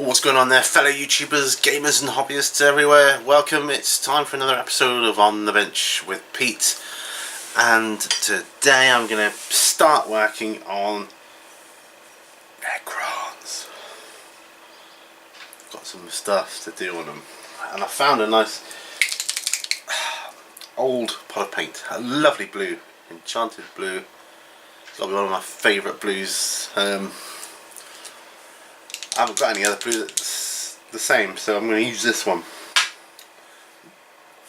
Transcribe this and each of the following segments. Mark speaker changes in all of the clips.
Speaker 1: What's going on there, fellow YouTubers, gamers and hobbyists everywhere? Welcome. It's time for another episode of On the Bench with Pete, and today I'm going to start working on Necrons. Got some stuff to do on them, and I found a nice old pot of paint, a lovely blue, enchanted blue. It's got to be one of my favourite blues. I haven't got any other blue that's the same, so I'm going to use this one.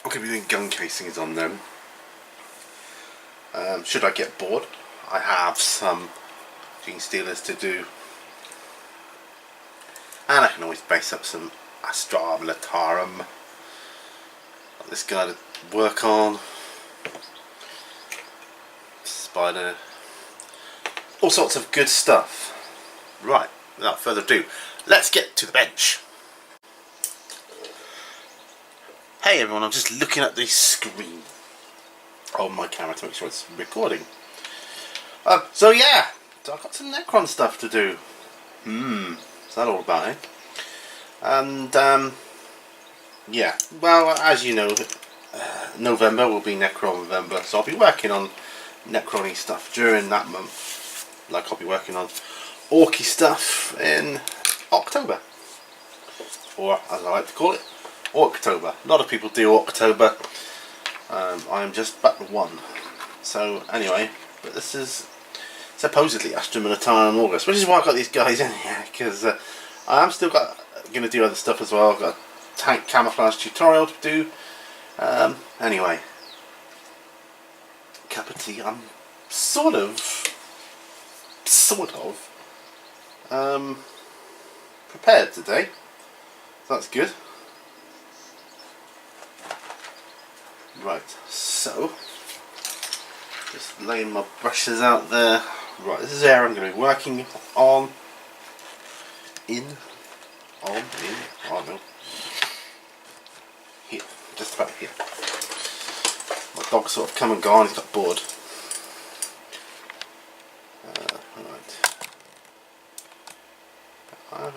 Speaker 1: I'm going to be doing gun casings on them. Should I get bored, I have some gene stealers to do, and I can always base up some Astra Militarum. Got this guy to work on. Spider. All sorts of good stuff. Right. Without further ado, let's get to the bench. Hey everyone, I'm just looking at the screen on my camera to make sure it's recording. So yeah, so I've got some Necron stuff to do. What's that all about, eh? And yeah, well, as you know, November will be Necron November, so I'll be working on Necron-y stuff during that month. Like I'll be working on orky stuff in October, or as I like to call it, October. A lot of people do October. I am just but one. So anyway, but this is supposedly Astra Militarum in August, which is why I've got these guys in here, because I am still going to do other stuff as well. I've got a tank camouflage tutorial to do. Anyway, cup of tea. I'm sort of prepared today, so that's good. Right, so just laying my brushes out there. Right, this is the area I'm going to be working on. Oh no, here, just about here. My dog's sort of come and gone, he's got bored.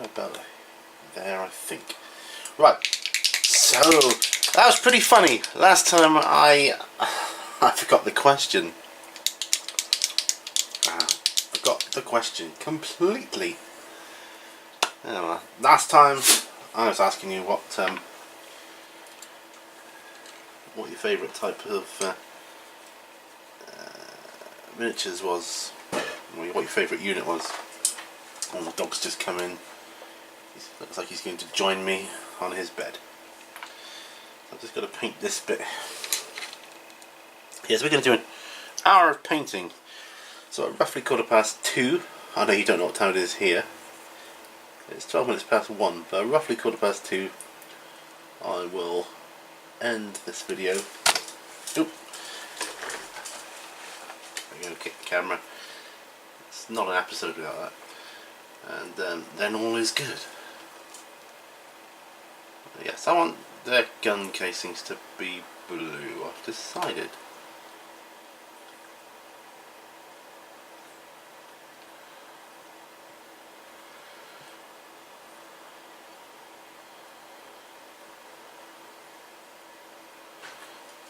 Speaker 1: About there, I think. Right, so that was pretty funny. Last time I forgot the question. Forgot the question completely. Anyway, last time I was asking you what your favourite type of miniatures was, what your favourite unit was. And the dog's just come in. Looks like he's going to join me on his bed. I've just got to paint this bit. Yes, we're going to do an hour of painting. So at roughly 2:15. I know you don't know what time it is here. It's 12 minutes past 1, but roughly 2:15 I will end this video. Oop. I'm going to kick the camera. It's not an episode without that. And then all is good. Yes, I want the gun casings to be blue, I've decided.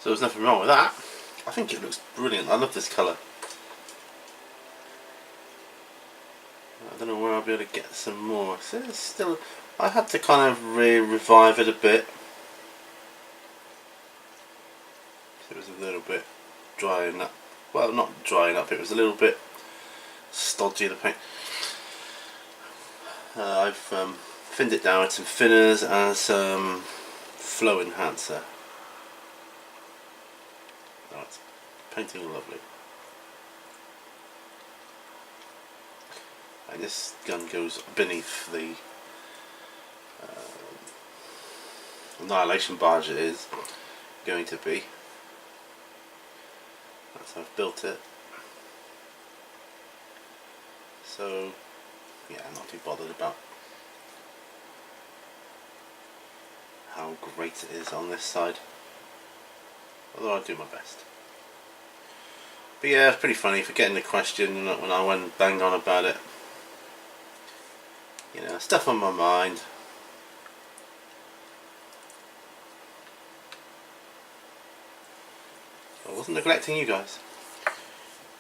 Speaker 1: So there's nothing wrong with that. I think it looks brilliant. I love this colour. I don't know where I'll be able to get some more. So it's still, I had to kind of revive it a bit. It was a little bit drying up. Well, not drying up. It was a little bit stodgy, the paint. I've thinned it down with some thinners and some flow enhancer. Oh, it's painting lovely. And this gun goes beneath the annihilation barge it is going to be. That's how I've built it. So yeah, I'm not too bothered about how great it is on this side, although I'll do my best. But yeah, it's pretty funny forgetting the question when I went bang on about it. You know, stuff on my mind. I wasn't neglecting you guys.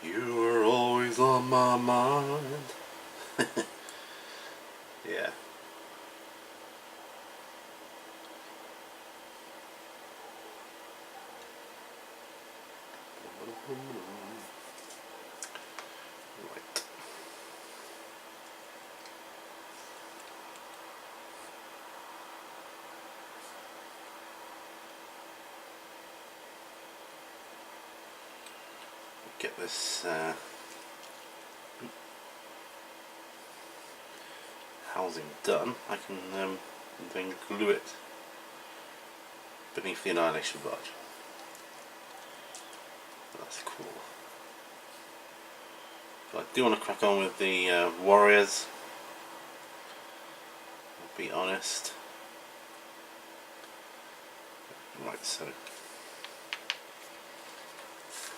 Speaker 1: You were always on my mind. Yeah. Right. Get this housing done. I can then glue it beneath the Annihilation Barge. That's cool. But I do want to crack on with the Warriors. I'll be honest. Right, so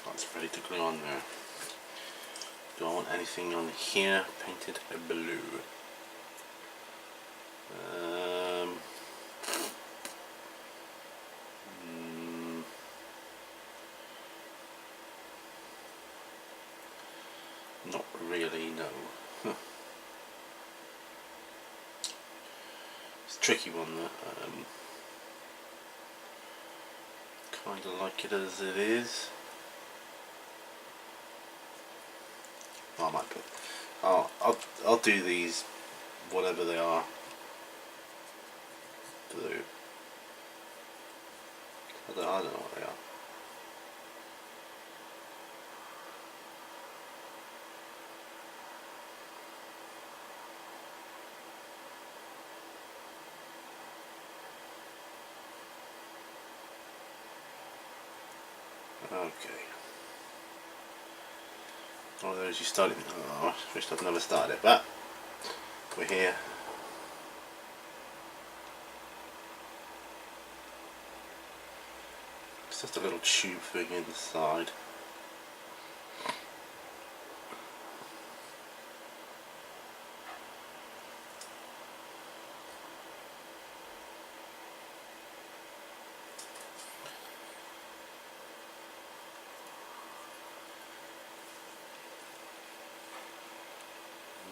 Speaker 1: that's ready to glue on there. Do I want anything on here painted blue? Not really, no. It's a tricky one. Kind of like it as it is. I might put. I'll do these, whatever they are. Blue. I don't know what they are. Okay. One of those you started. Oh, I wish I'd never started it, but we're here. It's just a little tube thing inside.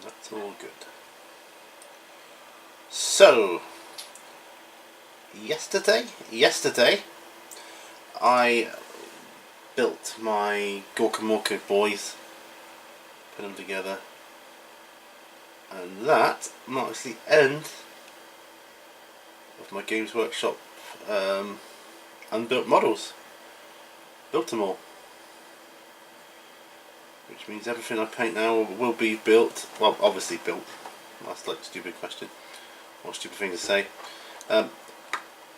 Speaker 1: That's all good. So, yesterday, I built my Gorka Morka boys, put them together, and that marks the end of my Games Workshop unbuilt models. Built them all. Which means everything I paint now will be built. Well, obviously built. That's like a stupid question. Or a stupid thing to say.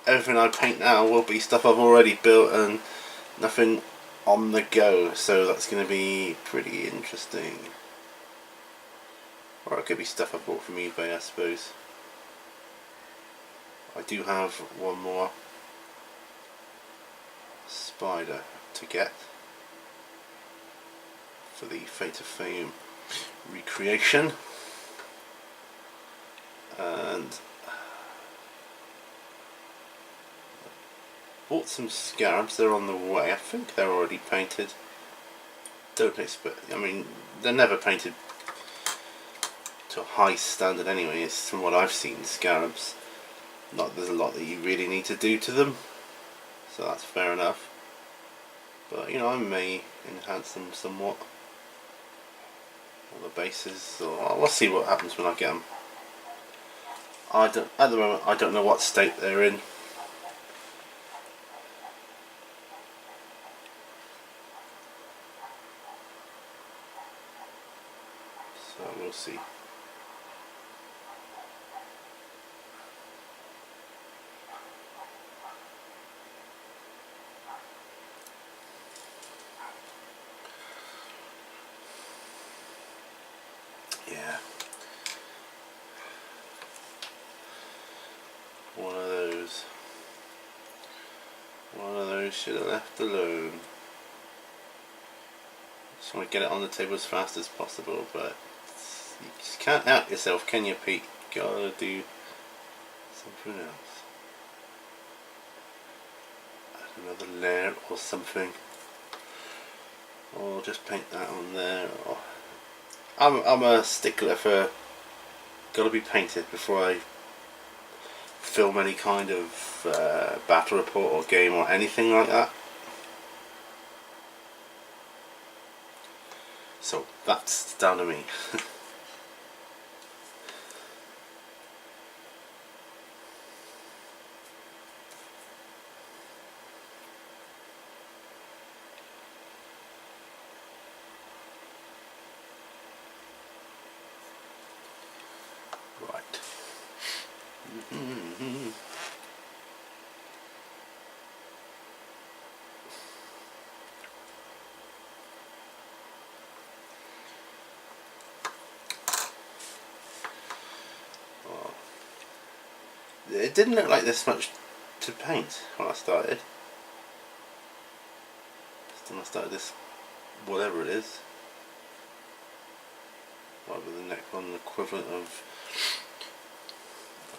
Speaker 1: Everything I paint now will be stuff I've already built and nothing on the go. So that's going to be pretty interesting. Or it could be stuff I bought from eBay, I suppose. I do have one more spider to get for the Fate of Fame recreation, and bought some scarabs. They're on the way. I think they're already painted. Don't expect. I mean, they're never painted to a high standard anyway. It's from what I've seen. Scarabs, there's a lot that you really need to do to them, so that's fair enough. But you know, I may enhance them somewhat. All the bases, or we'll see what happens when I get them. At the moment, I don't know what state they're in. So we'll see. Yeah. One of those should have left alone. Just want to get it on the table as fast as possible, but you just can't help yourself, can you, Pete? Gotta do something else. Add another layer or something. or just paint that on there. Or I'm a stickler for gotta be painted before I film any kind of battle report or game or anything like that. So that's down to me. Right. Oh. It didn't look like this much to paint when I started. When I started this, whatever it is, whatever the Necron equivalent of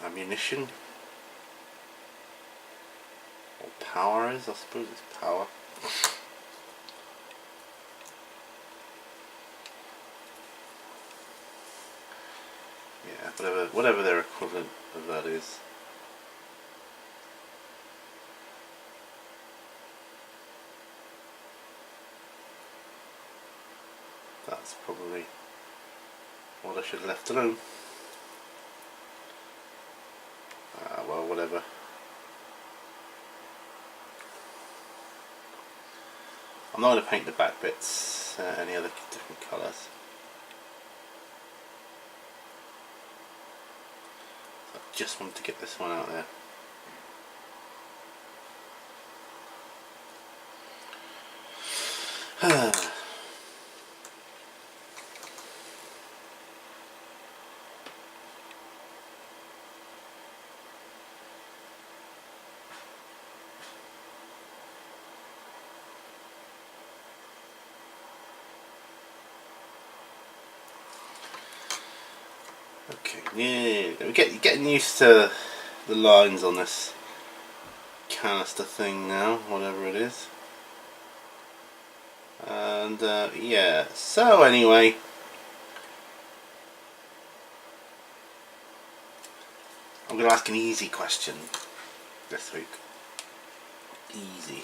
Speaker 1: ammunition or power is, I suppose it's power. Yeah, whatever their equivalent of that is. That's probably what I should have left alone. Well, whatever. I'm not going to paint the back bits any other different colours. So I just wanted to get this one out there. Okay, yeah, we're getting used to the lines on this canister thing now, whatever it is. And yeah, so anyway, I'm going to ask an easy question this week. Easy.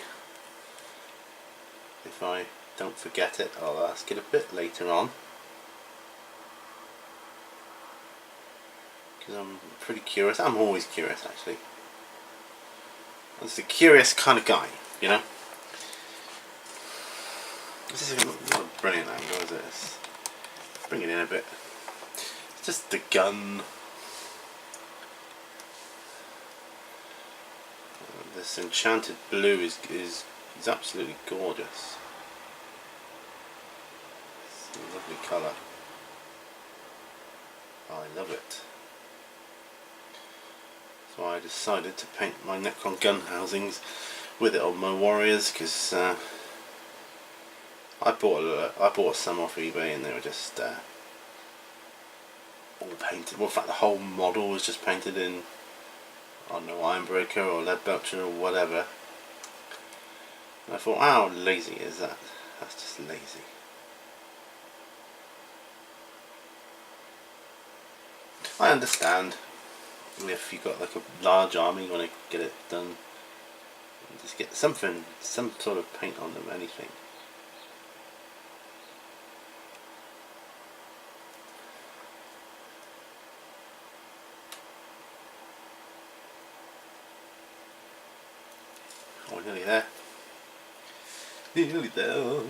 Speaker 1: If I don't forget it, I'll ask it a bit later on. Because I'm pretty curious. I'm always curious, actually. I'm just a curious kind of guy, you know? This isn't not a brilliant angle, is it? Let's bring it in a bit. It's just the gun. This enchanted blue is absolutely gorgeous. It's a lovely colour. Oh, I love it. So I decided to paint my Necron gun housings with it on my warriors, because I bought some off eBay and they were just all painted. Well, in fact, the whole model was just painted in, I don't know, Ironbreaker or Leadbelcher or whatever. And I thought, how lazy is that? That's just lazy. I understand if you've got like a large army, you want to get it done, just get something, some sort of paint on them, anything. Oh, we're nearly there. Nearly there.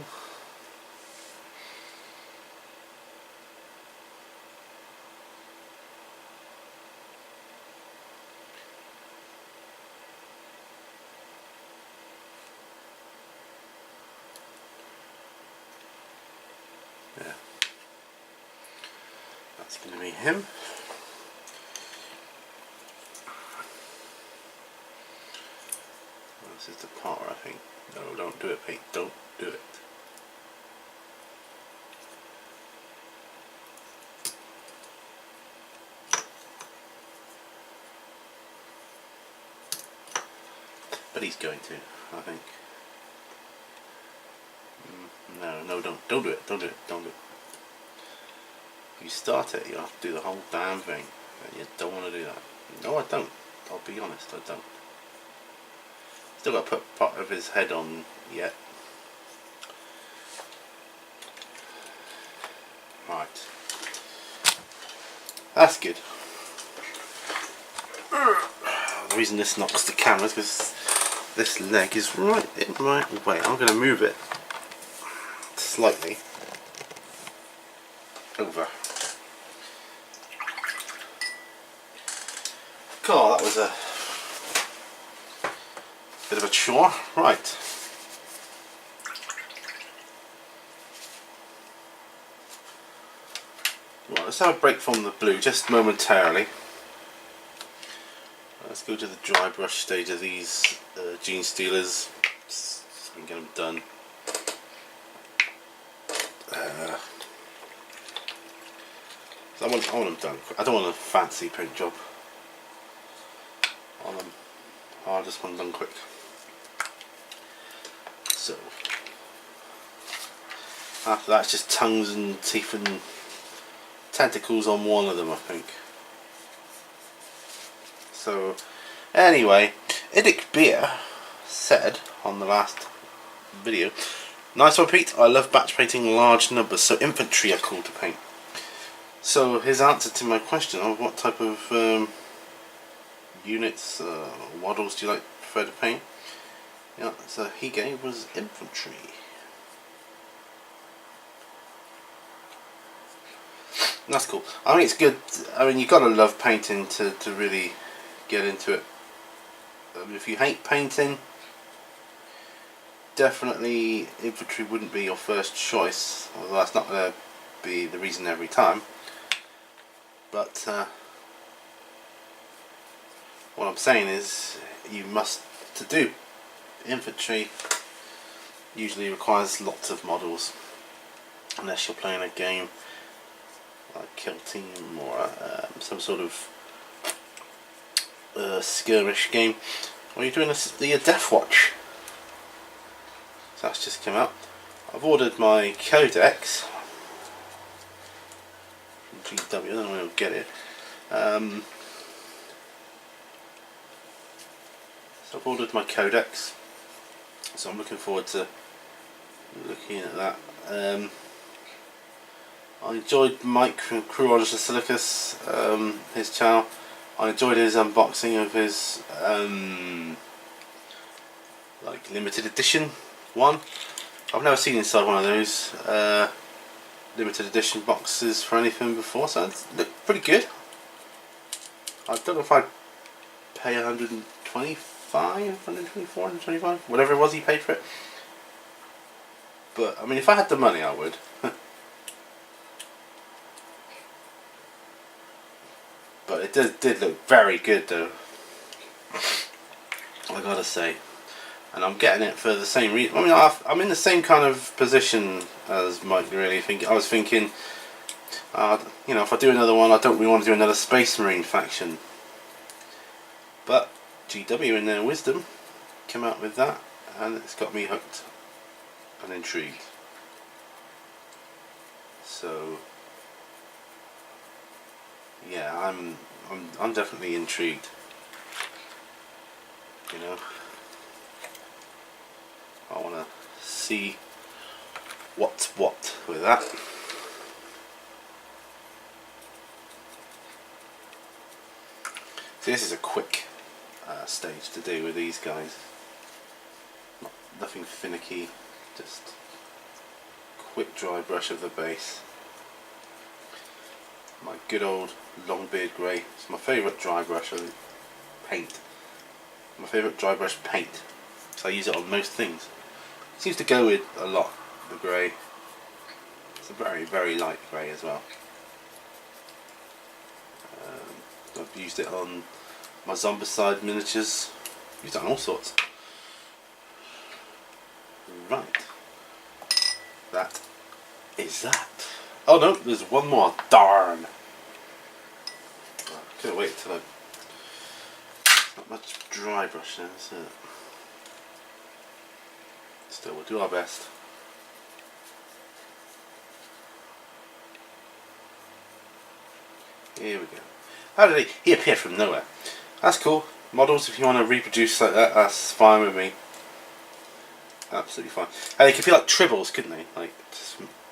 Speaker 1: Yeah. That's going to be him. This is the part where I think, no, don't do it, Pete, don't do it. But he's going to, I think. No, don't do it. Don't do it. Don't do it. If you start it, you have to do the whole damn thing. And you don't want to do that. No, I don't. I'll be honest, I don't. Still got to put part of his head on yet. Right. That's good. The reason this knocks the camera is because this leg is right in my way. I'm going to move it slightly over. God, that was a bit of a chore. Right. Well, let's have a break from the blue just momentarily. Let's go to the dry brush stage of these Gene Stealers so we can get them done. I want them done quick. I don't want a fancy paint job on them. I just want them done quick. So after that, it's just tongues and teeth and tentacles on one of them, I think. So anyway, Idic Beer said on the last video, "Nice one, Pete. I love batch painting large numbers, so infantry are cool to paint." So his answer to my question of what type of units, models do you prefer to paint? Yeah, so he gave was infantry. And that's cool. I think it's good. I mean, you've got to love painting to really get into it. If you hate painting, definitely infantry wouldn't be your first choice, although that's not going to be the reason every time. But what I'm saying is, you must, to do infantry usually requires lots of models, unless you're playing a game like Kill Team or some sort of skirmish game, or you're doing the Death Watch. So that's just come out. I've ordered my codex from GW. I don't know when I'll get it. So I've ordered my codex, so I'm looking forward to looking at that. I enjoyed Mike from Crew Silicus, his channel. I enjoyed his unboxing of his like limited edition one. I've never seen inside one of those limited edition boxes for anything before, so it looked pretty good. I don't know if I'd pay 125, 124, 125, whatever it was he paid for it. But I mean, if I had the money, I would. But it did look very good, though, I gotta say. And I'm getting it for the same reason. I mean, I'm in the same kind of position as Mike, really. I was thinking, you know, if I do another one, I don't really want to do another Space Marine faction. But GW, in their wisdom, came out with that, and it's got me hooked and intrigued. So yeah, I'm definitely intrigued. You know, I want to see what's what with that. So this is a quick stage to do with these guys. Nothing finicky, just quick dry brush of the base. My good old Longbeard Grey. It's my favourite dry brush of paint. My favourite dry brush paint. So I use it on most things. It seems to go with a lot, the grey. It's a very, very light grey as well. I've used it on my Zombicide miniatures. Used it on all sorts. Right. That is that. Oh no, there's one more. Darn. I couldn't wait till I... Not much dry brush now, is it? Still, we'll do our best. Here we go. How did he appeared from nowhere. That's cool. Models, if you want to reproduce like that, that's fine with me. Absolutely fine. And they could be like tribbles, couldn't they? Like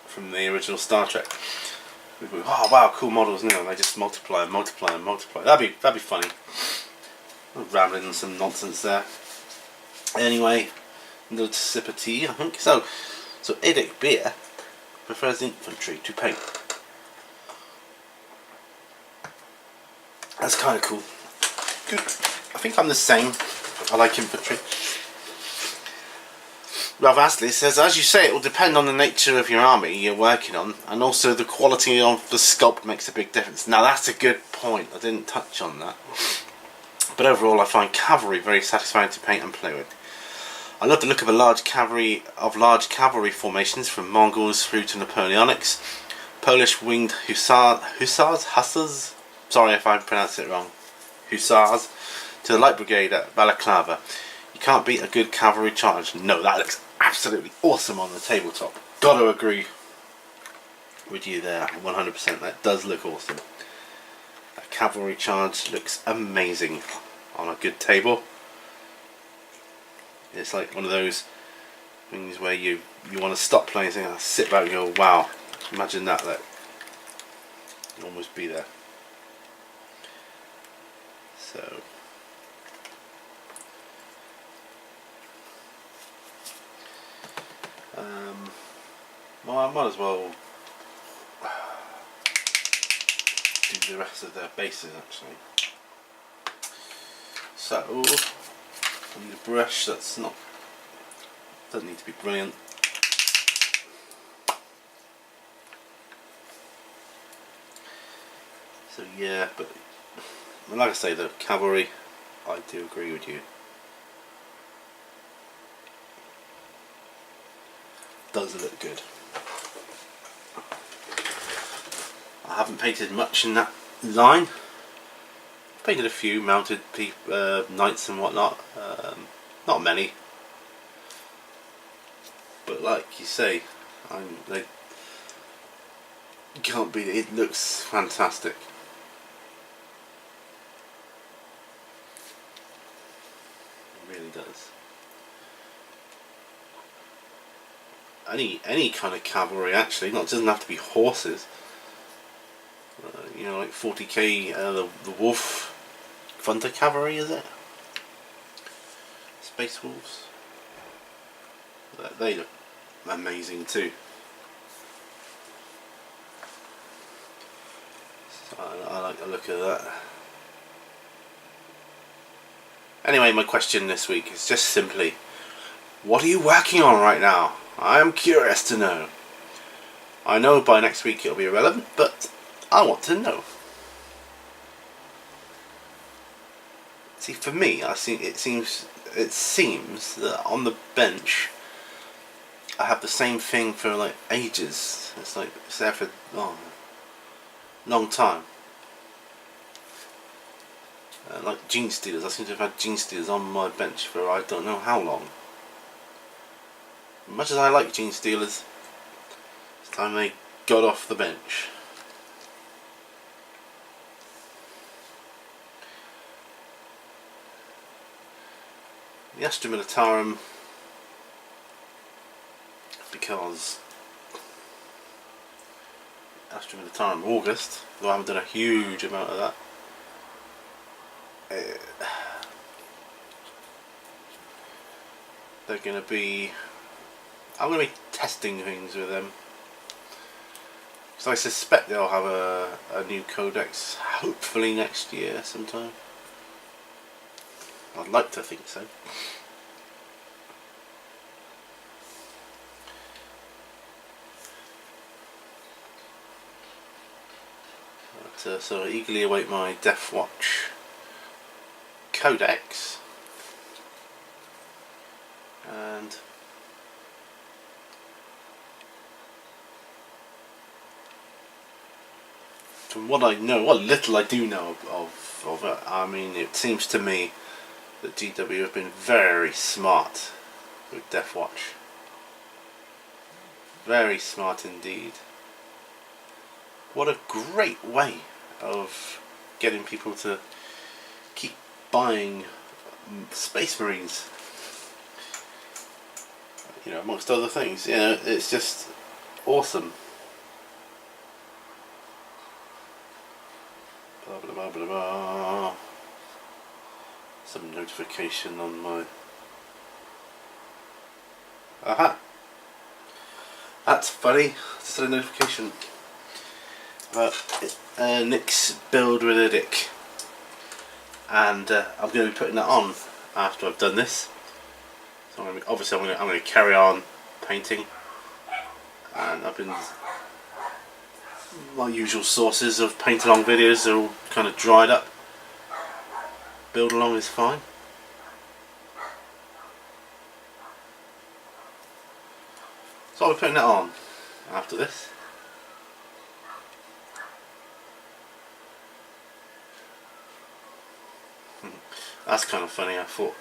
Speaker 1: from the original Star Trek. Oh wow, cool models, and they just multiply and multiply and multiply. That'd be funny. I'm rambling on some nonsense there. Anyway, another sip of tea, I think. So Edic Beer prefers infantry to paint. That's kind of cool. Good. I think I'm the same. I like infantry. Rav Astley says, as you say, it will depend on the nature of your army you're working on, and also the quality of the sculpt makes a big difference. Now that's a good point. I didn't touch on that. But overall, I find cavalry very satisfying to paint and play with. I love the look of large cavalry formations, from Mongols through to Napoleonics, Polish winged hussars. Sorry if I pronounced it wrong. Hussars, to the light brigade at Balaclava. You can't beat a good cavalry charge. No, that looks absolutely awesome on the tabletop. Gotta agree with you there, 100%. That does look awesome. A cavalry charge looks amazing on a good table. It's like one of those things where you want to stop playing and think, sit back and go, wow, imagine that. You'll almost be there. So well, I might as well do the rest of their bases actually. So I need a brush that's not, doesn't need to be brilliant. So yeah, but like I say, the cavalry, I do agree with you. Does look good. I haven't painted much in that line. I've painted a few mounted knights and whatnot. Not many. But like you say, they can't beat it. It looks fantastic. It really does. Any kind of cavalry actually, it doesn't have to be horses. You know, like 40k, the wolf Thunder Cavalry, is it? Space Wolves. They look amazing too. So I like the look of that. Anyway, my question this week is just simply, what are you working on right now? I am curious to know. I know by next week it'll be irrelevant, but I want to know. See, for me, it seems that on the bench I have the same thing for like ages. It's like it's there for long time. Like Gene Stealers, I seem to have had Gene Stealers on my bench for I don't know how long. As much as I like Gene Stealers, it's time they got off the bench. The Astra Militarum, because Astra Militarum August, though I haven't done a huge amount of that. They're going to be, I'm going to be testing things with them, because I suspect they'll have a new codex hopefully next year sometime. I'd like to think so. But, so I eagerly await my Death Watch codex, and from what I know, what little I do know of it, I mean, it seems to me that GW have been very smart with Death Watch. Very smart indeed. What a great way of getting people to keep buying Space Marines. You know, amongst other things. You know, it's just awesome. Blah, blah, blah, blah, blah. Some notification on my... Aha! That's funny. Just a notification about Nick's build with a dick, and I'm going to be putting that on after I've done this. So I'm going to carry on painting, and I've been... my usual sources of paint along videos are all kind of dried up. Build along is fine. So I'll be putting that on after this. That's kind of funny. I thought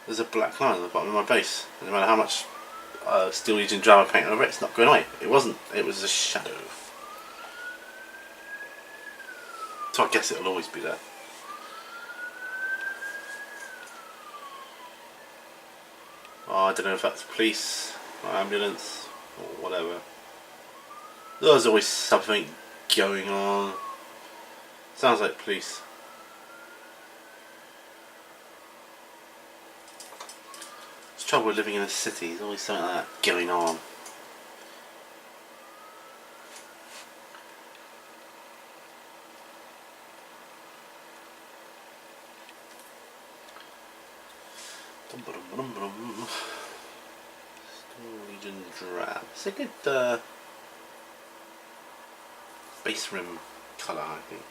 Speaker 1: there's a black line at the bottom of my base. No matter how much Steel Legion drama paint over it, it's not going away. It wasn't. It was a shadow. So I guess it'll always be there. Oh, I don't know if that's police or ambulance or whatever. There's always something going on. Sounds like police. It's trouble with living in a city. There's always something like that going on. Legion drab. It's a good base rim colour, I think.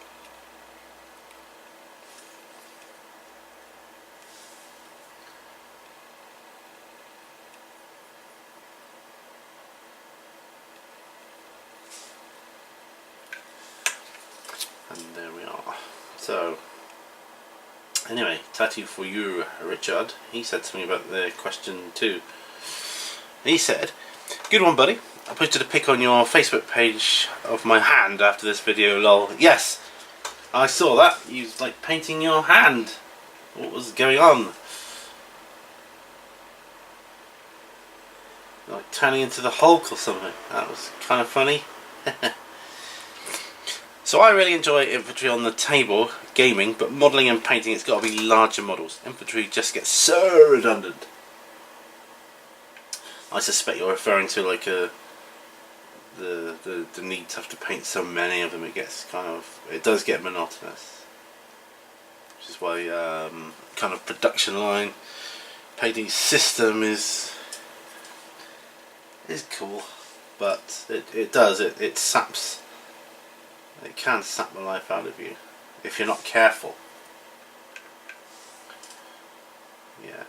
Speaker 1: And there we are. So, anyway, tattoo for you, Richard. He said something about the question too. He said, "Good one, buddy. I posted a pic on your Facebook page of my hand after this video, lol." Yes, I saw that. You was like painting your hand. What was going on? Like turning into the Hulk or something. That was kind of funny. So I really enjoy infantry on the table, gaming, but modelling and painting, it's got to be larger models. Infantry just gets so redundant. I suspect you're referring to like the need to have to paint so many of them. It gets it does get monotonous. Which is why kind of production line painting system is cool, but it saps. It can sap the life out of you if you're not careful. Yeah.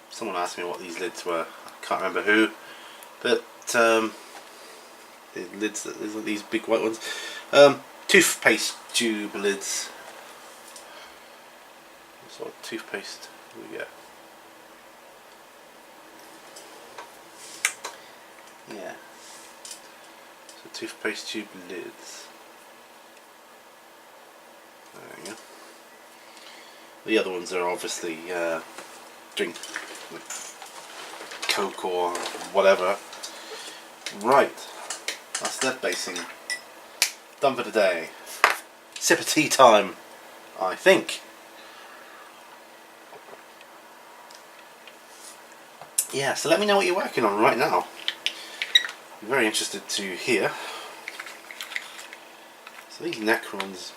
Speaker 1: Someone asked me what these lids were. I can't remember who, but the lids, these big white ones, toothpaste tube lids. What sort of toothpaste do we get? Yeah. So toothpaste tube lids. There we go. The other ones are obviously drink Coke or whatever. Right, that's that basing. Done for today. Sip of tea time, I think. Yeah, so let me know what you're working on right now. I'm very interested to hear. So these Necrons.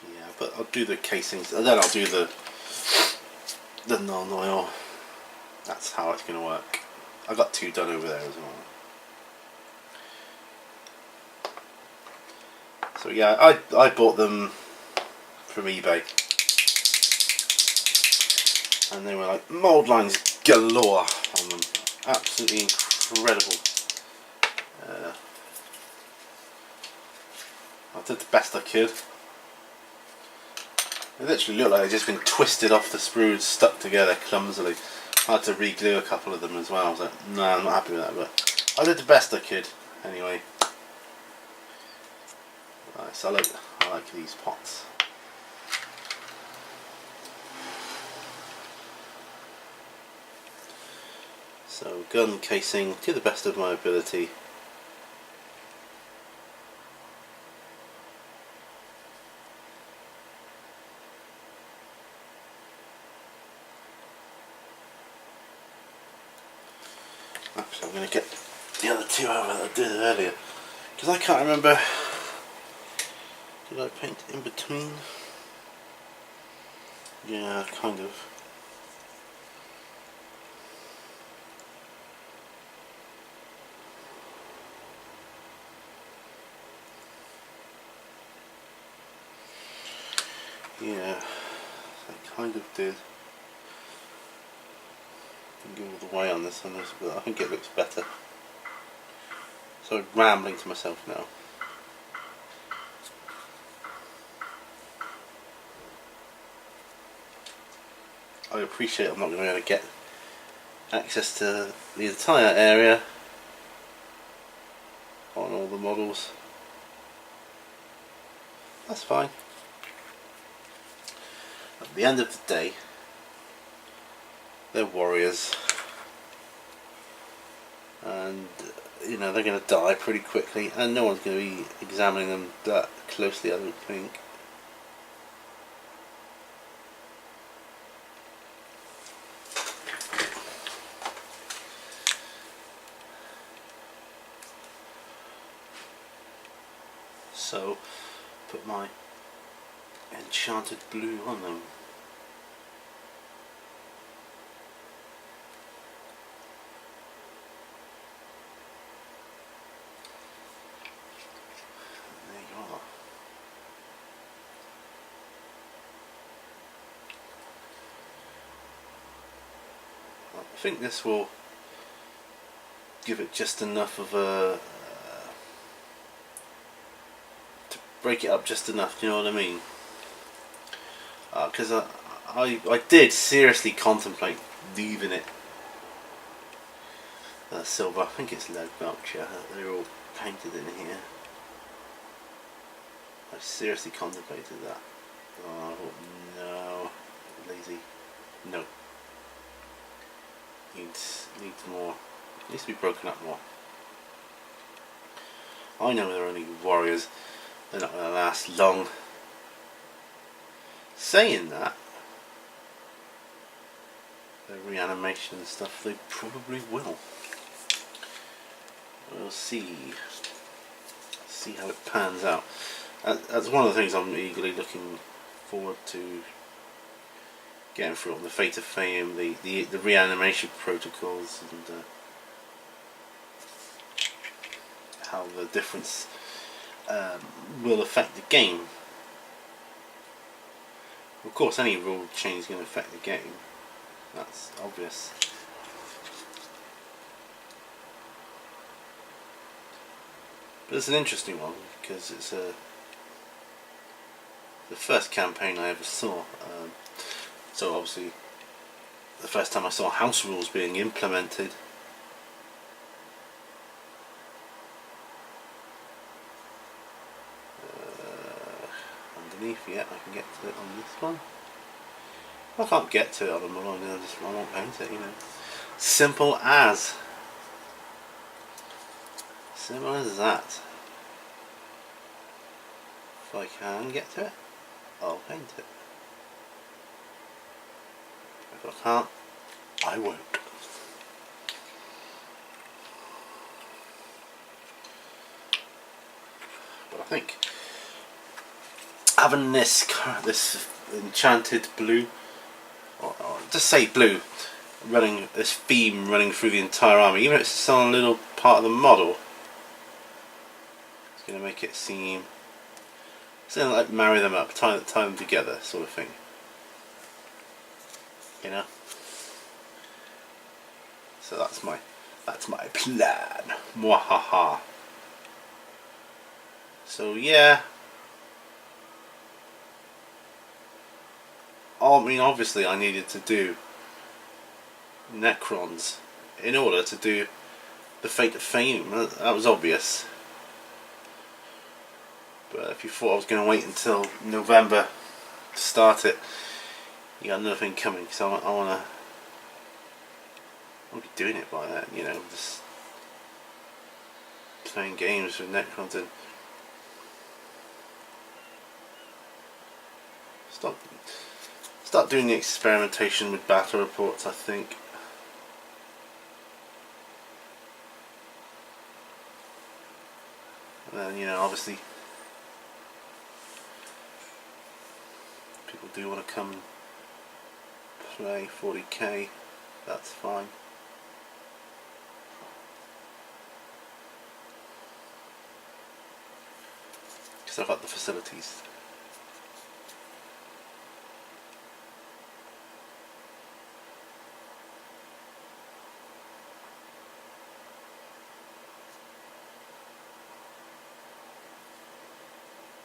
Speaker 1: Yeah, but I'll do the casings and then I'll do the non-oil. That's how it's going to work. I got two done over there as well. So yeah, I bought them from eBay. And they were like mould lines galore on them. Absolutely incredible. I did the best I could. They literally look like they've just been twisted off the sprues, stuck together clumsily. I had to re-glue a couple of them as well. I was like, no, I'm not happy with that, but I did the best I could anyway. Nice, I like these pots. So gun casing to the best of my ability. Actually, I'm going to get the other two over that I did earlier, because I can't remember. Did I paint in between? Yeah, kind of. Yeah, I kind of did. I can go all the way on this one, but I think it looks better. So I'm rambling to myself now. I appreciate I'm not going to be able to get access to the entire area on all the models. That's fine. At the end of the day, they're warriors, and you know they're going to die pretty quickly, and no one's going to be examining them that closely, I don't think. So, put my enchanted blue on them. There you are. I think this will give it just enough of a break it up just enough, do you know what I mean? Because I did seriously contemplate leaving it silver. I think it's lead voucher. They're all painted in here. I seriously contemplated that. Oh no, lazy. No. Needs more. Needs to be broken up more. I know they're only warriors. They're not going to last long. Saying that, the reanimation and stuff, they probably will. We'll see. See how it pans out. That's one of the things I'm eagerly looking forward to getting through on the Fate of Fame, the reanimation protocols, and how the difference will affect the game. Of course, any rule change is going to affect the game. That's obvious. But it's an interesting one because it's the first campaign I ever saw. So obviously, the first time I saw house rules being implemented. Underneath, yeah, I can get to it on this one. I can't get to it on the model, I won't paint it, you know. Simple as. Simple as that. If I can get to it, I'll paint it. If I can't, I won't. But I think having this enchanted blue, or just say blue, running this theme running through the entire army, even if it's still on a little part of the model, it's going to make it seem, it's going to like marry them up, tie them together, sort of thing. You know. So that's my plan. Mwahaha. So yeah. I mean, obviously I needed to do Necrons in order to do the Fate of Fame. That was obvious. But if you thought I was going to wait until November to start it, you got another thing coming. So I want to be doing it by then, you know, just playing games with Necrons and start doing the experimentation with battle reports, I think. And then, you know, obviously people do want to come play 40k, that's fine. Because I've got the facilities.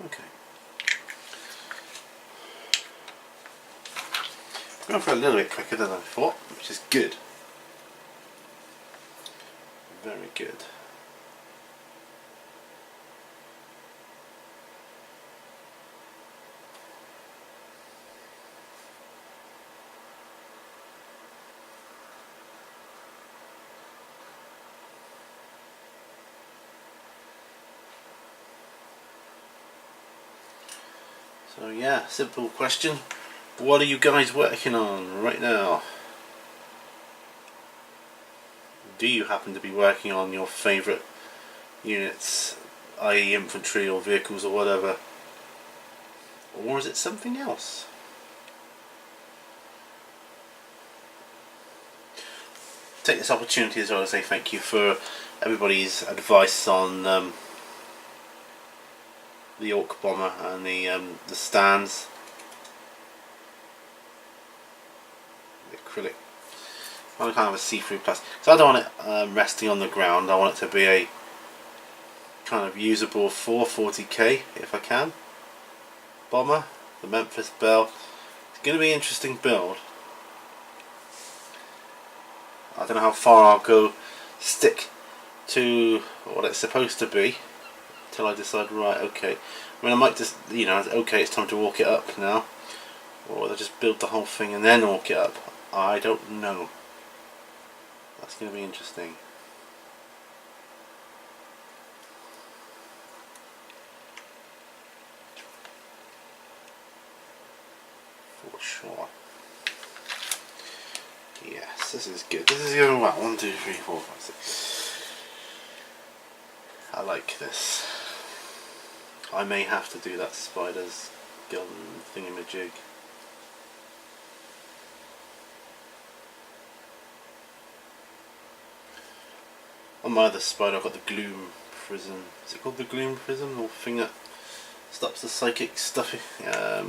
Speaker 1: Okay. Going for a little bit quicker than I thought, which is good. Very good. So yeah, simple question. What are you guys working on right now? Do you happen to be working on your favourite units, i.e. infantry or vehicles or whatever? Or is it something else? Take this opportunity as well to say thank you for everybody's advice on the Orc Bomber and the stands. The acrylic. I want kind of a see-through plastic. So I don't want it resting on the ground. I want it to be a kind of usable 440k if I can. Bomber, the Memphis Belle. It's going to be an interesting build. I don't know how far I'll go stick to what it's supposed to be until I decide, right, okay. I mean, I might just, you know, okay, it's time to walk it up now. Or I'll just build the whole thing and then walk it up. I don't know. That's going to be interesting. For sure. Yes, this is good. This is going well. 1, 2, 3, 4, 5, 6. I like this. I may have to do that spider's gun thingamajig. On my other spider I've got the gloom prism. Is it called the gloom prism? The thing that stops the psychic stuff. I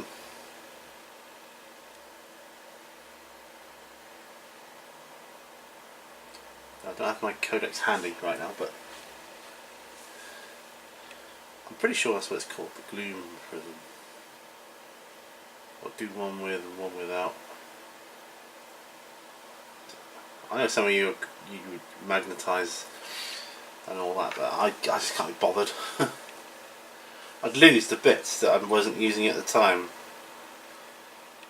Speaker 1: don't have my codex handy right now, but I'm pretty sure that's what it's called, the gloom prism. I'll do one with and one without. I know some of you magnetise and all that, but I just can't be bothered. I'd lose the bits that I wasn't using at the time,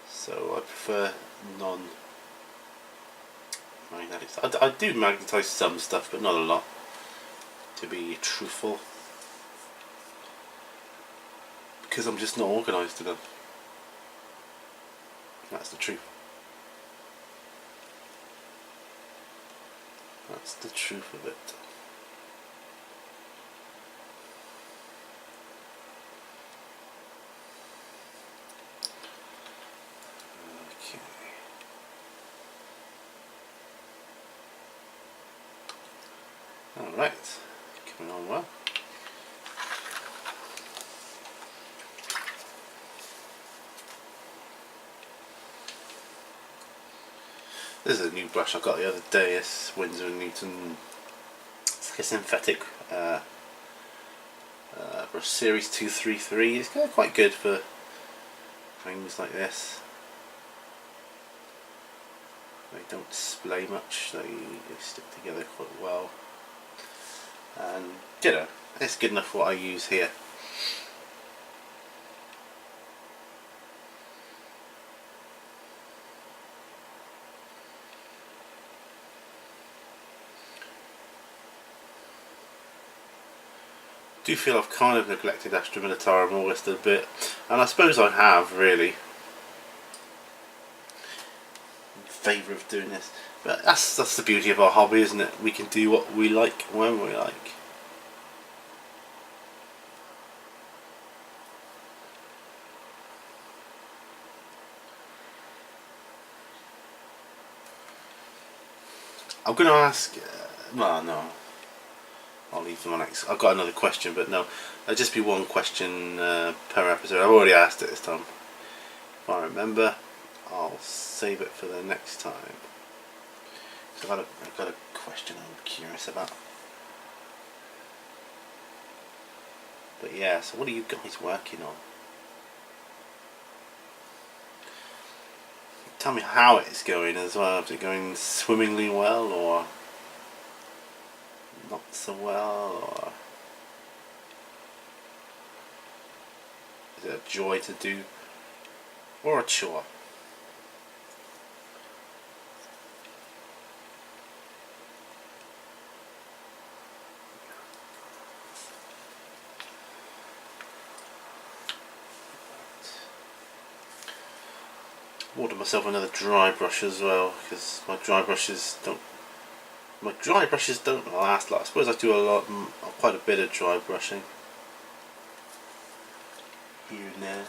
Speaker 1: so I prefer non-magnetics. I do magnetise some stuff, but not a lot, to be truthful, because I'm just not organised enough. That's the truth. That's the truth of it. Okay. Alright, coming on well. This is a new brush I got the other day. It's Winsor & Newton. It's like a synthetic brush, Series 233. It's quite good for things like this. They don't display much, they stick together quite well, and you know, it's good enough for what I use here. I do feel I've kind of neglected Astra Militarum August a bit, and I suppose I have really, in favour of doing this. But that's the beauty of our hobby, isn't it? We can do what we like when we like. I'm going to ask. Well, no. I'll leave for my next. I've got another question, but no. There'll just be one question per episode. I've already asked it this time. If I remember, I'll save it for the next time. So I've got a question I'm curious about. But yeah, so what are you guys working on? Tell me how it's going as well. Is it going swimmingly well or not so well, or is it a joy to do or a chore? Ordered myself another dry brush as well, because my dry brushes don't last long. I suppose I do quite a bit of dry brushing here and there,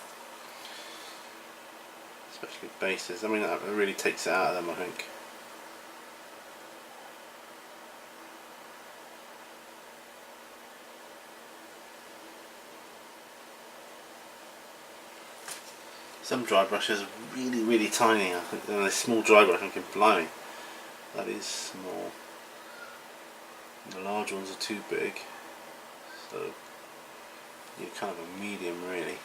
Speaker 1: especially bases. I mean, that really takes it out of them, I think. Some dry brushes are really, really tiny. I think a small dry brush, I think, blimey, that is small. The large ones are too big, so you're kind of a medium, really.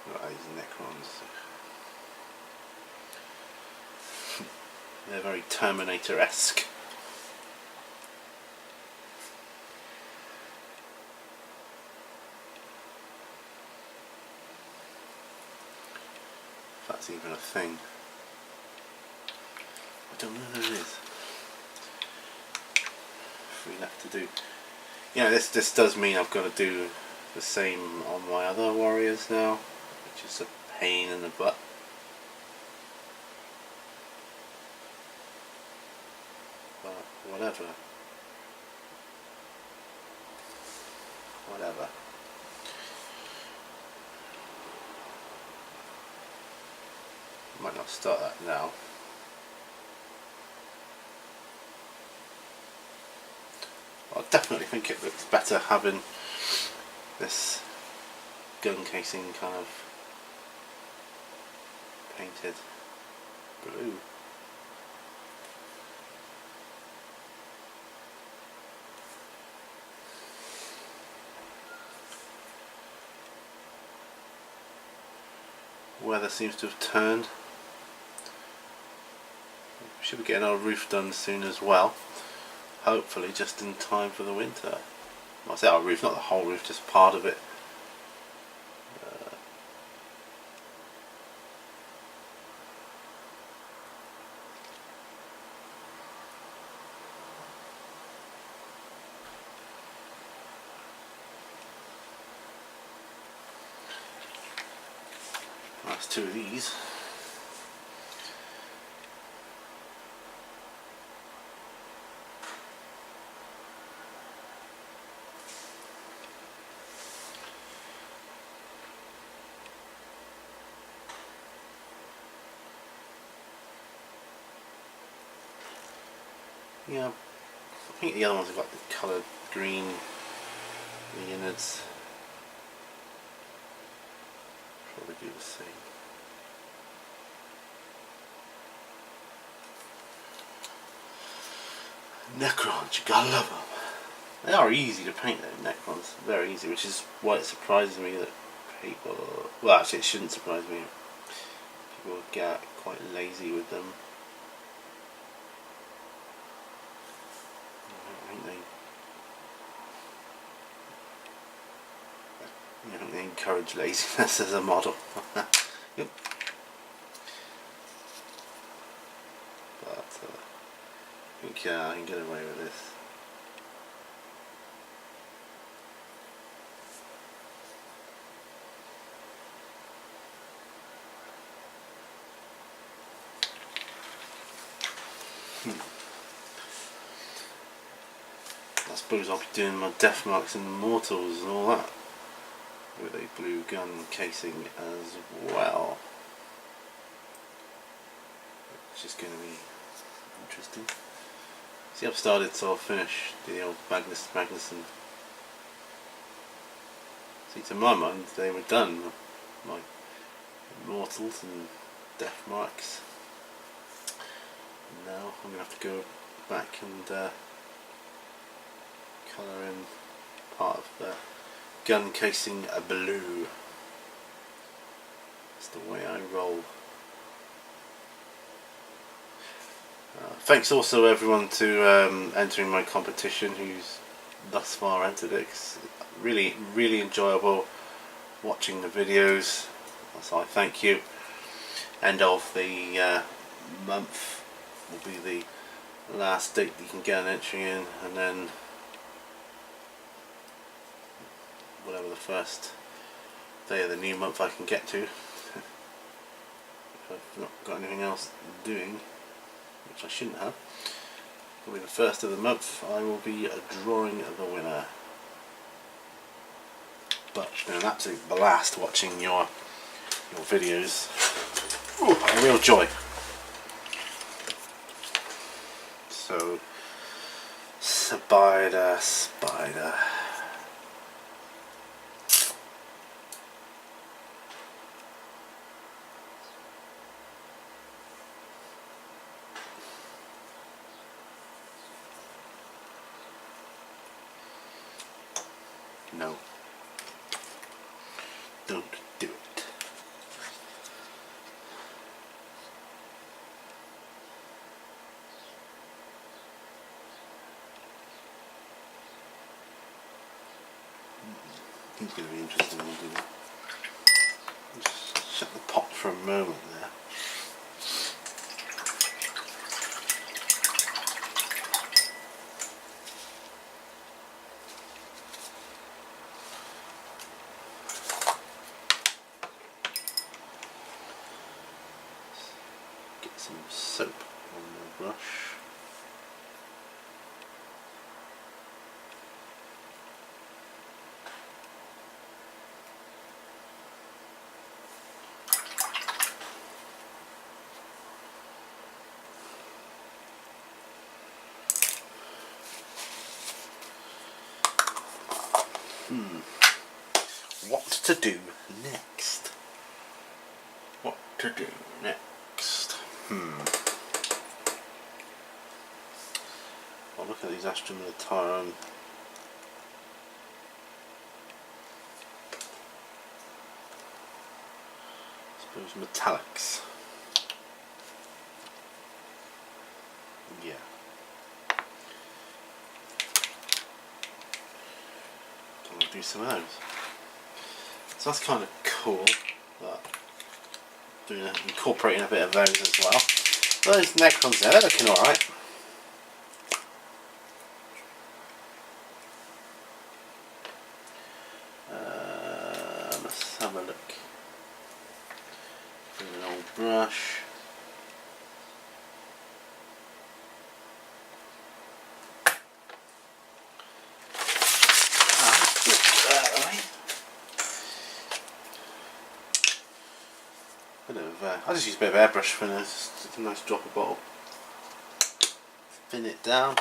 Speaker 1: Right, these Necrons. They're very Terminator-esque. If that's even a thing. I don't know who it is. Free left to do. You know, this does mean I've got to do the same on my other warriors now, which is a pain in the butt. But whatever. Whatever. Might not start that now. I definitely think it looks better having this gun casing kind of painted blue. Weather seems to have turned. We should be getting our roof done soon as well. Hopefully just in time for the winter. Well, I say our roof, not the whole roof, just part of it. That's two of these. Yeah, I think the other ones have got the coloured green, the innards. Probably do the same. Necrons, you gotta love them. They are easy to paint though, Necrons. Very easy, which is why it surprises me that people... Well, actually it shouldn't surprise me. People get quite lazy with them. I think they encourage laziness as a model. Yep. But I think I can get away with this. I suppose I'll be doing my death marks and mortals and all that with a blue gun casing as well, which is going to be interesting. See, I've started, so I'll finish the old Magnuson. See, to my mind, they were done. My mortals and death marks. And now I'm going to have to go back and colour in part of the gun casing a blue. That's the way I roll. Thanks also everyone to entering my competition who's thus far entered it. It's really enjoyable watching the videos, so I thank you. End of the month will be the last date that you can get an entry in, and then whatever the first day of the new month I can get to, if I've not got anything else doing, which I shouldn't have. It'll be the first of the month. I will be drawing the winner. But it's been an absolute blast watching your videos. Ooh, a real joy. So, spider. No. Don't do it. It's going to be interesting, we'll do that. Just shut the pot for a moment there. Get some soap on the brush. What to do next? What to do next? I'll look at these Astronaut Tyran. I suppose metallics. Yeah. I'm gonna do some of those. So that's kind of cool, but incorporating a bit of those as well. Those Necrons there, they're looking alright. Let's have a look. With an old brush. I just use a bit of airbrush thinner, just a nice drop of bottle. Thin it down.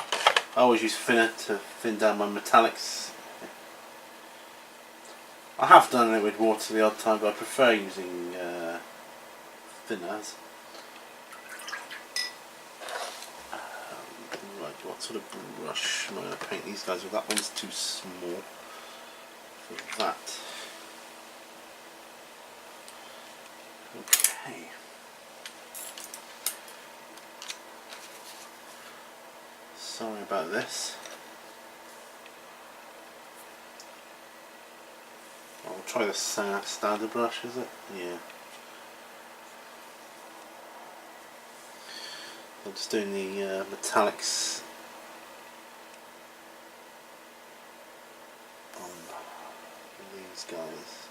Speaker 1: I always use thinner to thin down my metallics. I have done it with water the odd time, but I prefer using thinners. Right, What sort of brush am I going to paint these guys with? That one's too small for that. Okay. Sorry about this. I'll try the standard brush, is it? Yeah. I'm just doing the metallics on these guys.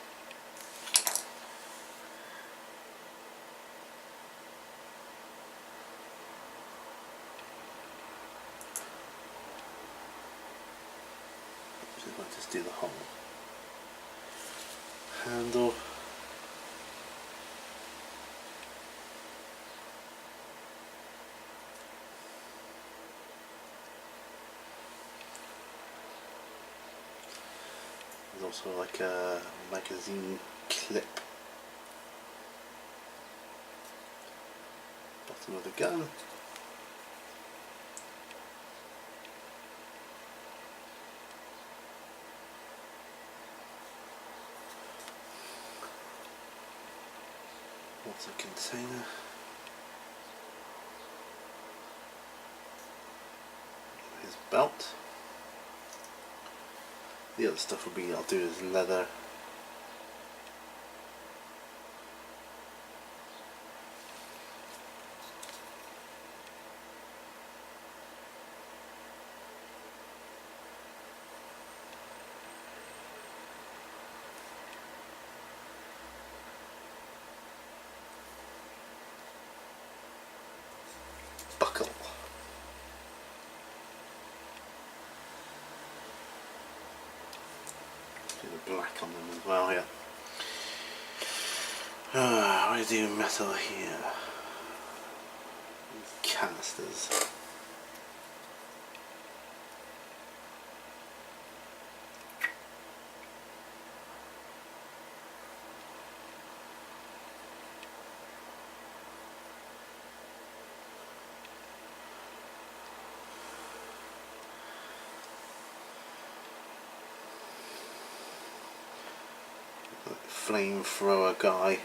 Speaker 1: I might just do the whole handle. There's also like a magazine clip. Bottom of the gun. What's a container? His belt. The other stuff will be, I'll do is leather. Buckle. Do the black on them as well, yeah. What do you do metal here? Canisters. Flamethrower guy.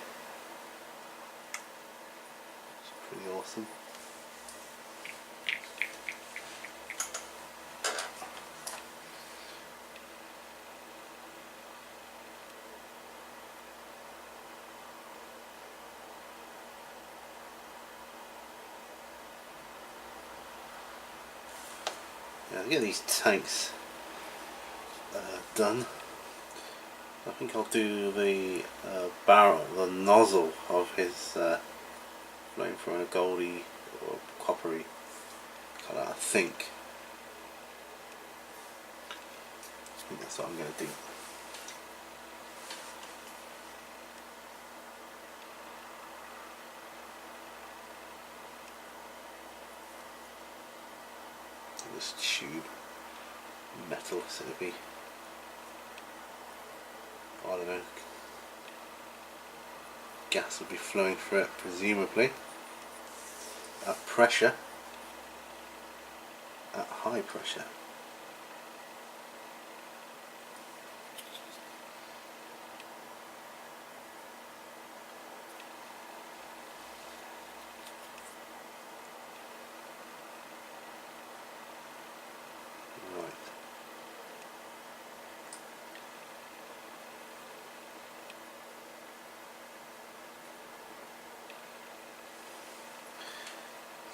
Speaker 1: It's pretty awesome. Yeah, to get these tanks done. I think I'll do the barrel, the nozzle of his flamethrower, goldy or coppery colour, I think. That's what I'm going to do. This tube, metal, so it'll be, I don't know, gas will be flowing through it presumably at pressure, at high pressure.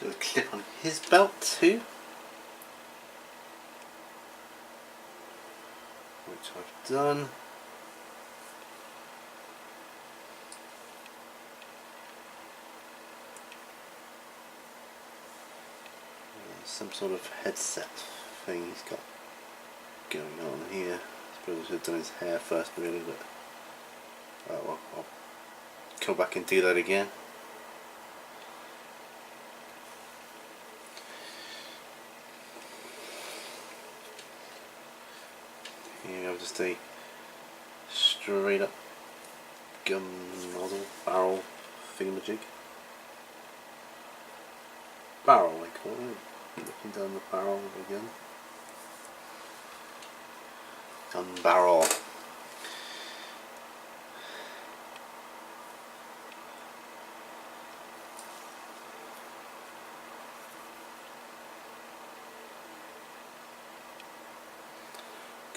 Speaker 1: Do a clip on his belt too, which I've done. Some sort of headset thing he's got going on here. I suppose I should have done his hair first really, but well, I'll come back and do that again. Here we have just a straight up gun nozzle, barrel thingamajig. Barrel, I call it. Looking down the barrel again. Gun barrel.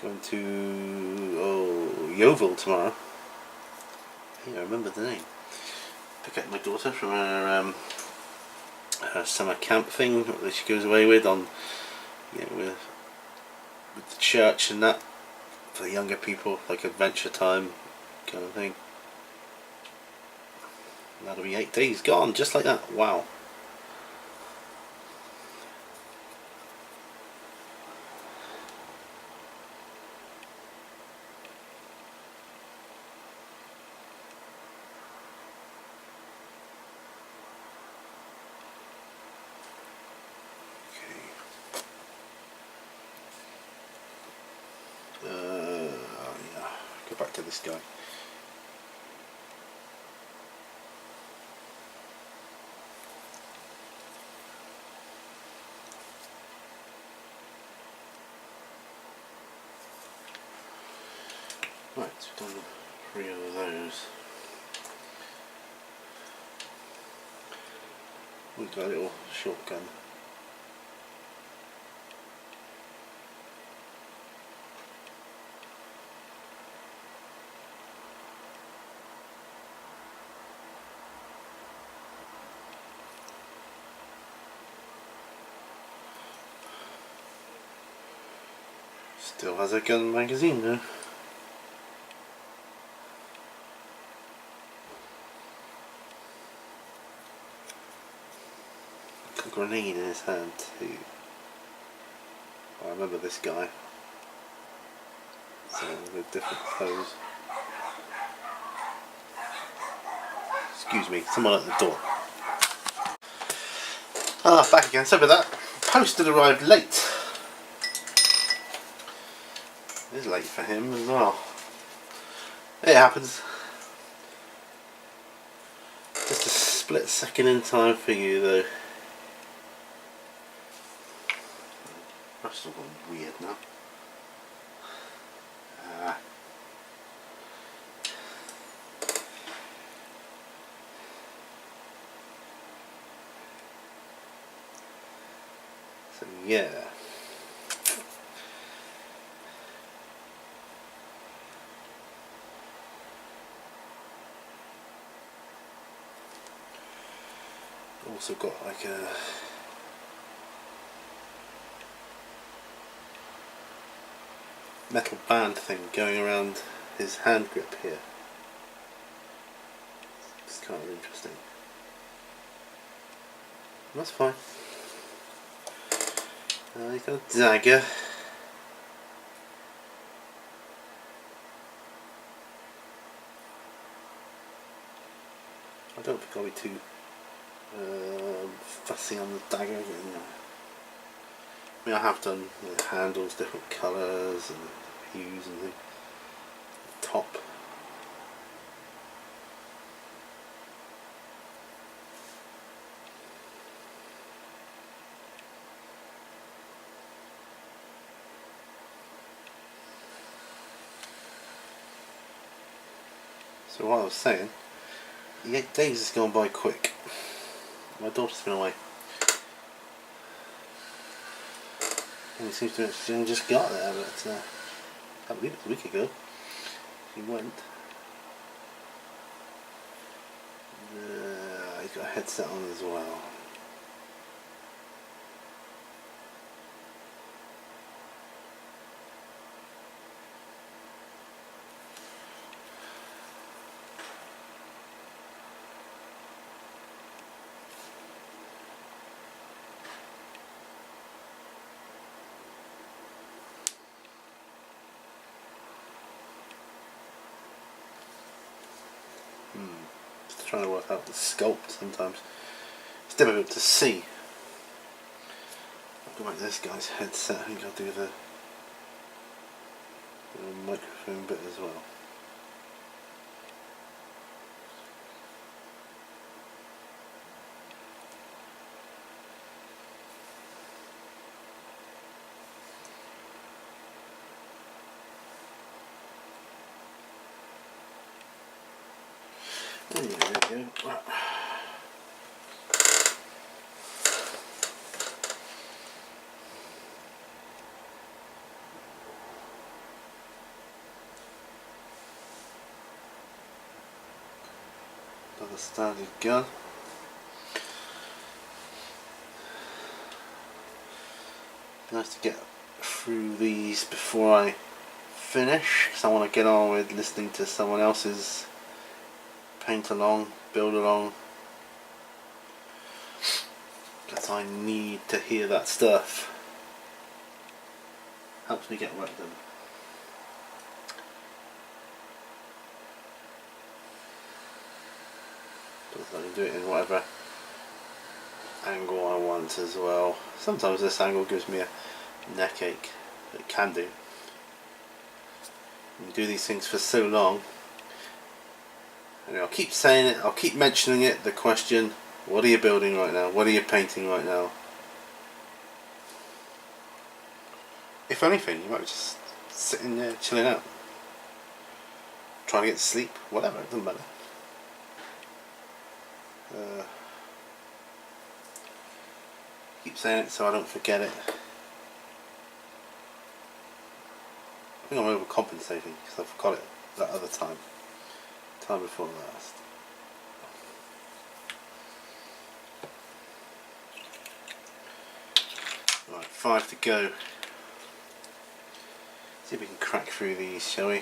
Speaker 1: Going to Yeovil tomorrow. Yeah, I remember the name. Pick up my daughter from her summer camp thing that she goes away with on, with the church and that, for the younger people, like adventure time kind of thing. And that'll be 8 days gone, just like that. Wow. Yeah. Go back to this guy. Right, so we've done 3 of those. We've got a little shotgun. Still has a gun magazine though. A grenade in his hand too. I remember this guy. So with different pose. Excuse me, someone at the door. Back again. So with that, post had arrived late. It is late for him as well. It happens. Just a split second in time for you though. That's all gone weird now. So yeah. Also got like a metal band thing going around his hand grip here. It's kind of interesting. That's fine. He's got a dagger. I don't think I'll be too fussy on the dagger. I mean, I have done handles, different colours and hues and things. Top. So what I was saying, the 8 days has gone by quick. My daughter's been away. And it seems to have just got there, but I believe it was a week ago. She went. He's got a headset on as well. Just trying to work out the sculpt sometimes. It's difficult to see. I'll go back to this guy's headset. I think I'll do the microphone bit as well. we go. Right. Another standard gun. Nice to get through these before I finish, because I want to get on with listening to someone else's paint along, build along, because I need to hear that stuff. Helps me get work done. I can do it in whatever angle I want as well. Sometimes this angle gives me a neck ache. It can do. You do these things for so long, and I'll keep saying it, I'll keep mentioning it, the question, what are you building right now? What are you painting right now? If anything, you might be just sitting there chilling out, trying to get to sleep, whatever, it doesn't matter. Keep saying it so I don't forget it. I think I'm overcompensating because I forgot it that other time before last. Right, 5 to go. See if we can crack through these, shall we?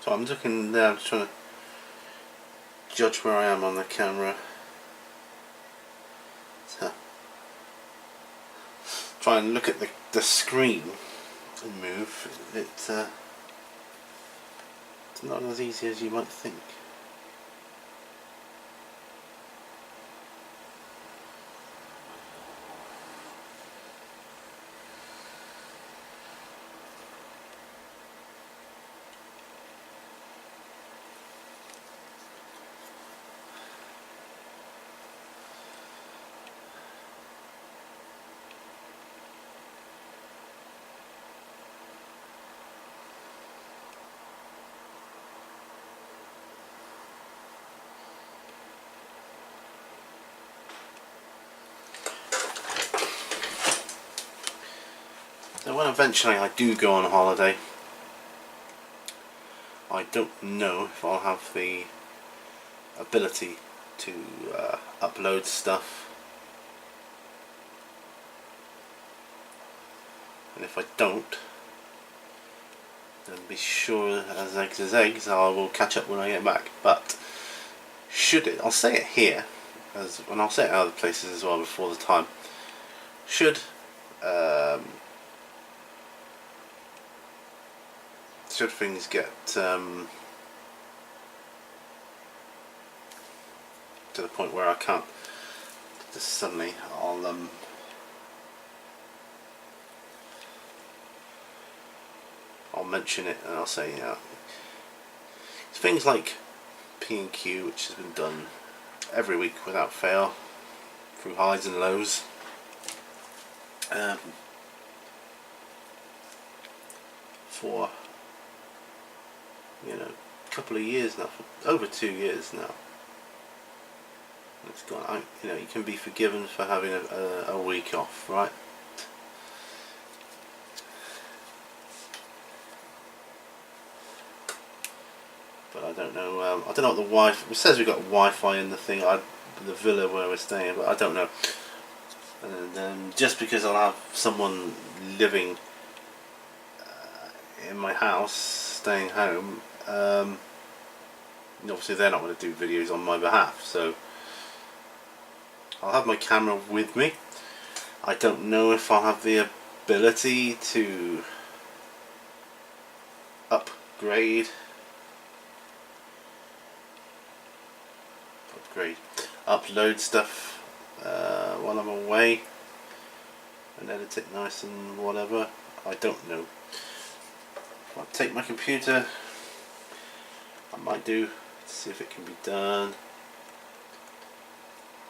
Speaker 1: So I'm looking there, I'm just trying to judge where I am on the camera. So, try and look at the screen and move. It's not as easy as you might think. So when eventually I do go on holiday, I don't know if I'll have the ability to upload stuff, and if I don't, then be sure as eggs is eggs, I will catch up when I get back. But should it, I'll say it here, and I'll say it other places as well before the time, should things get to the point where I can't, just suddenly I'll mention it, and I'll say, things like P&Q, which has been done every week without fail, through highs and lows. For a couple of years now, for over 2 years now. It's gone. You can be forgiven for having a week off, right? But I don't know. I don't know what the Wi-Fi. It says we've got Wi-Fi in the thing. The villa where we're staying, but I don't know. And just because I'll have someone living in my house, staying home, obviously they're not going to do videos on my behalf, so I'll have my camera with me. I don't know if I'll have the ability to upload stuff while I'm away and edit it nice and whatever. I don't know. I'll take my computer. I might do to see if it can be done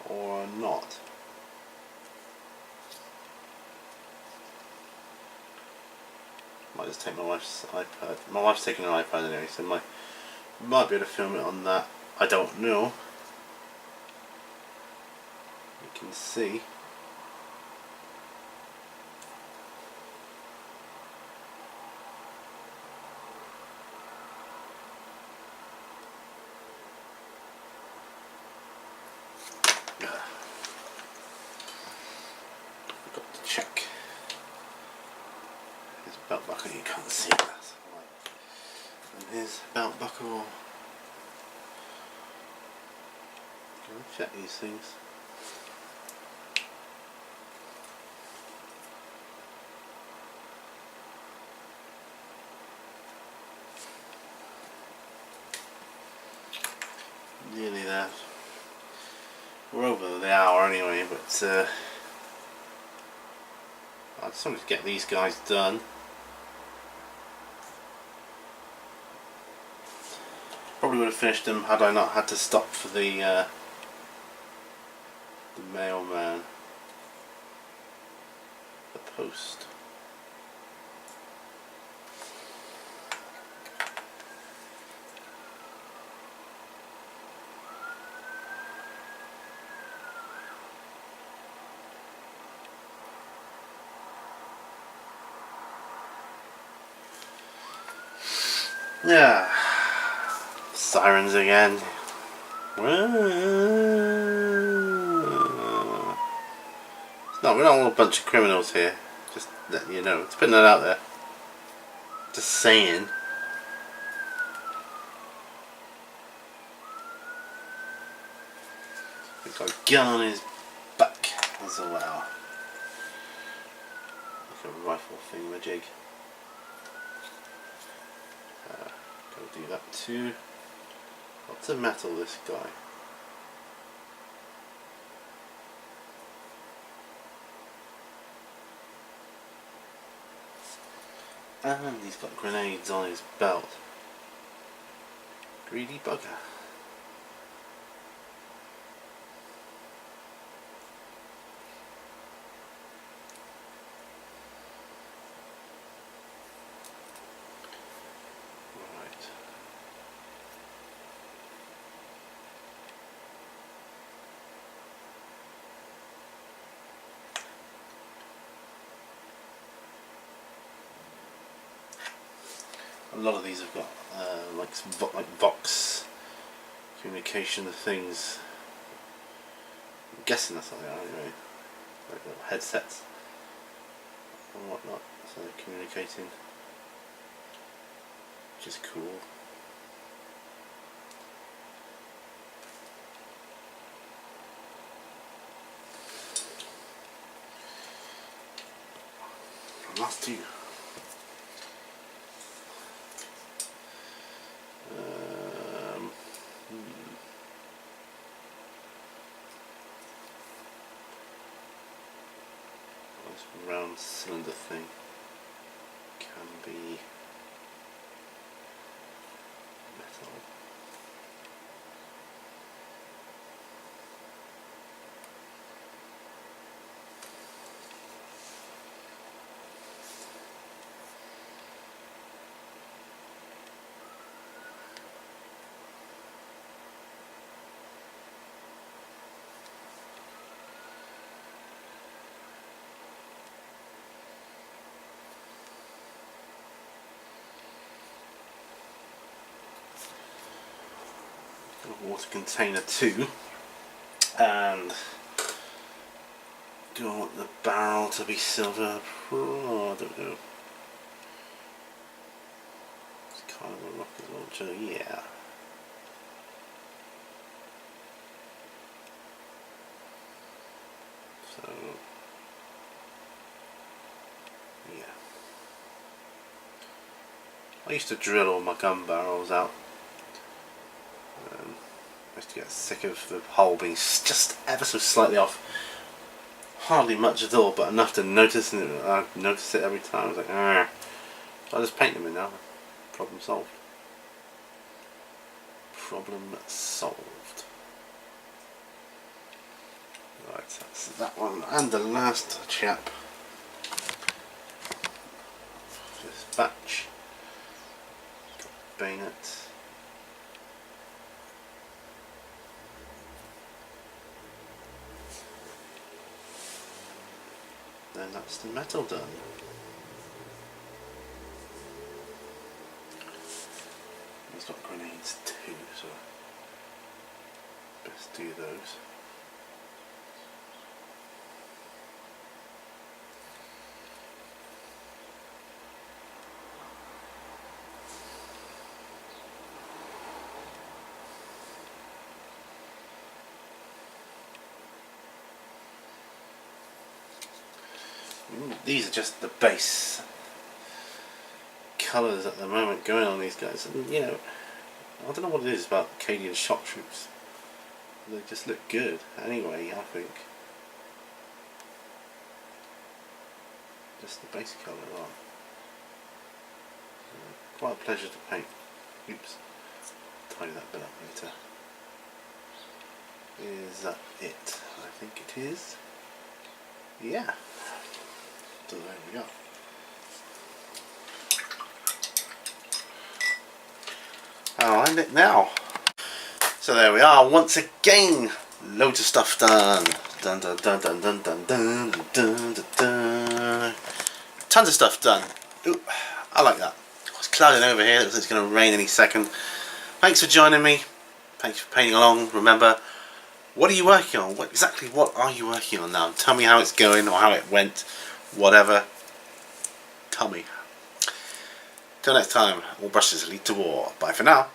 Speaker 1: or not. Might just take my wife's iPad. My wife's taking an iPad anyway, so might be able to film it on that. I don't know. You can see. Got to check his belt buckle. You can't see that. And his belt buckle. Check these things. Nearly there. We're over the hour anyway, but I just wanted to get these guys done. Probably would have finished them had I not had to stop for the mailman, the post. Yeah, sirens again. No, we're not all a bunch of criminals here. Just letting you know. It's putting that out there. Just saying. We've got a gun on his back as well. Like a rifle thingamajig. Go do that too. Lots of metal, this guy. And he's got grenades on his belt. Greedy bugger. Right. A lot of these have got like Vox communication things. I'm guessing that's what they are anyway. Like little headsets and whatnot, so they're communicating, which is cool. Last two. This round cylinder thing can be metal. Water container 2, and do I want the barrel to be silver? Oh, I don't know. It's kind of a rocket launcher, yeah. So, yeah. I used to drill all my gun barrels out. I used to get sick of the hole being just ever so slightly off. Hardly much at all, but enough to notice, and I notice it every time. I was like, ah. So I just paint them in now. Problem solved. Problem solved. Right, that's that one. And the last chap. This batch. Bayonet. Then that's the metal done. It's got grenades too, so best do those. These are just the base colours at the moment going on these guys, and you know, I don't know what it is about Acadian shock troops. They just look good anyway, I think. Just the base colour on. Quite a pleasure to paint. Oops. Tidy that bit up later. Is that it? I think it is. Yeah. So there we go. I'll end it now. So there we are, once again, loads of stuff done. Dun dun dun dun dun dun dun dun dun dun. Tons of stuff done. Ooh, I like that. It's clouding over here, it looks like it's going to rain any second. Thanks for joining me. Thanks for painting along. Remember, what are you working on? Exactly what are you working on now? Tell me how it's going or how it went. Whatever. Tell me. Till next time, all brushes lead to war. Bye for now.